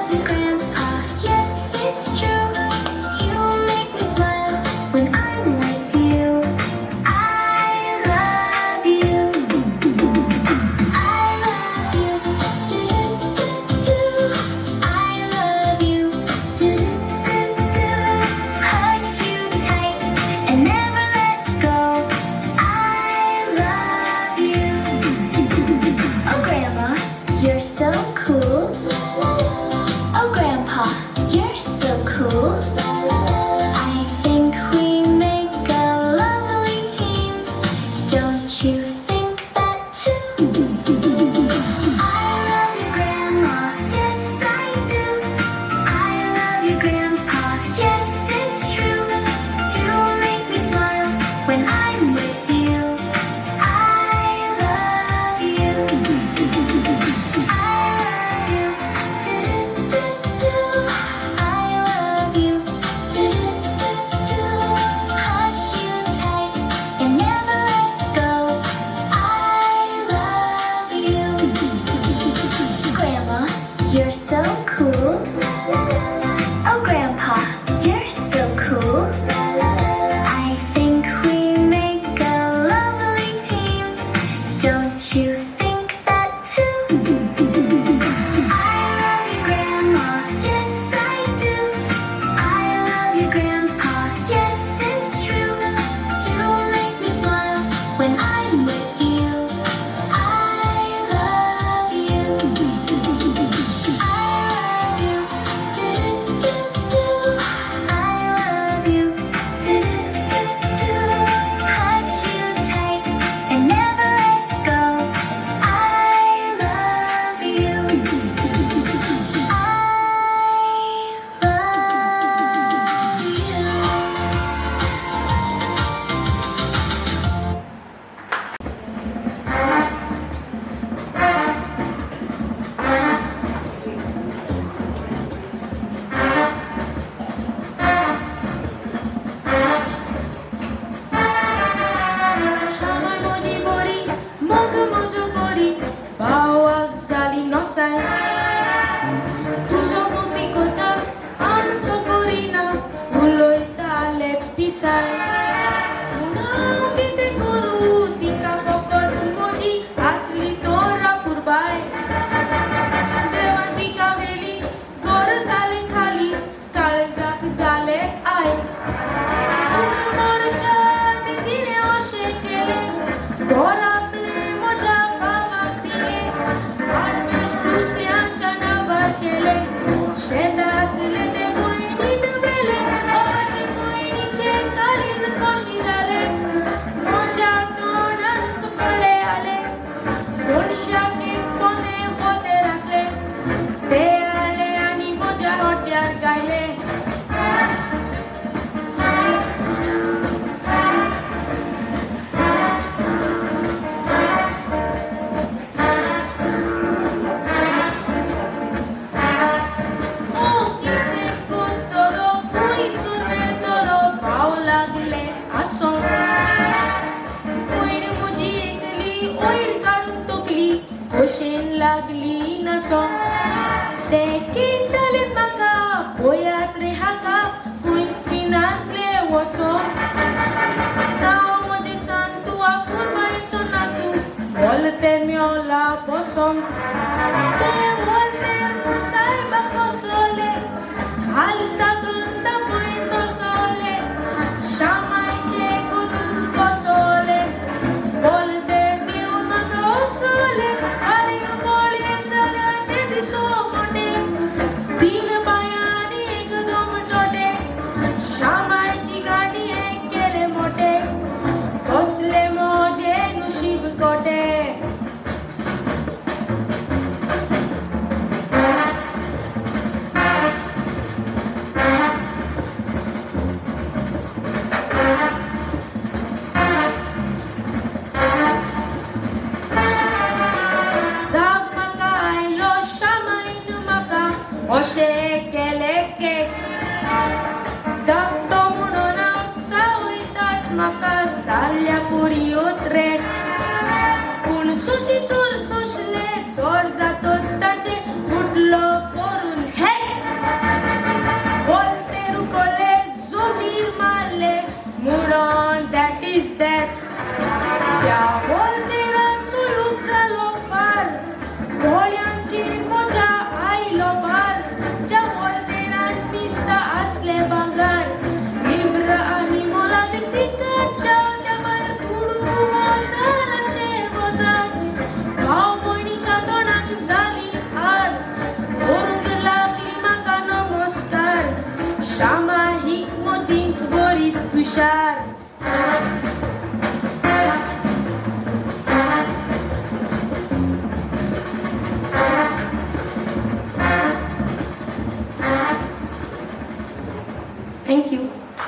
love you, Grandpa. Yes, it's true. You make me smile when I'm with you. I love you. I love you. Do do do. I love you. Do do do. Hug you tight and never let go. I love you. Oh, Grandma, you're so cool. Oh, Grandpa, you're so cool. I think we make a lovely team. Don't you think that too? I love you, Grandma. Yes, I do. I love you, Grandpa. Yes, it's true. You make me smile when I'm with you. I love you. I love you. Do do do. I love you. Do do do. Hug you tight and never let go. I love you. Grandma, you're so cool. Oh, Grandpa, you're so cool. I think we make a lovely team. Don't you think that too? I love you, Grandma. Yes, I do. I love you, Grandpa. Yes, it's true. You make me smile when I'm with you. I love you. I love you. Do do do. I love you. Do do do. Hug you tight and never let go. I love you. Samay moji mori, mogo mozo kori, bawag sali nosai. Tuzo muti kota, am chokorina, uloy tale pisai. Una kite koru, tika pokot moji, asli tora purbai. Devanti kaveli, gor zale khali, kaljak zale ai. Una morcha tine oshe kele, gor aple moja pavak dile. Vanmes tu se anchana var kele, sheta asle te moini nubele, awaji moini che kaliz koshi zale. Moja tona nutsupale ale, konsha ke pone vote rasle, te ale ani moja hotyar gaile. Oh, kite ko todo, kui surbe todo, pao lagle ason. Oir muji ekli, oir kadun tokli, koshen lagli nachon. Te kintalit maka, boyat rehaka, kuinstinatle wachon. Now moje santu apur bai chonatu, volte miola boson. Te volter pursai bakosole, alta donta poito sole, shamai che kutub kosole, volter di un maga sole, aring poli chale te di somote, tin bayani ek dom tote, shamai chigani ekele mote, kosle moje nushib kote. Dag maka ilo shamay numaka, oshe keleke. Dag tomuno na utsawitat maka salya puri utret. Un sushi sur sushlet, zorza tots tache, mutlo korun het. असले भांगार Libre आणि मोलाद तिकाच्या त्या भायर तुडू मोजाराचे बोजार भाव भयणीच्या तोंडाक जाली हार करूंक लागली म्हाका नमस्कार श्यामा हीक मोतींच बरीच हुशार Thank you.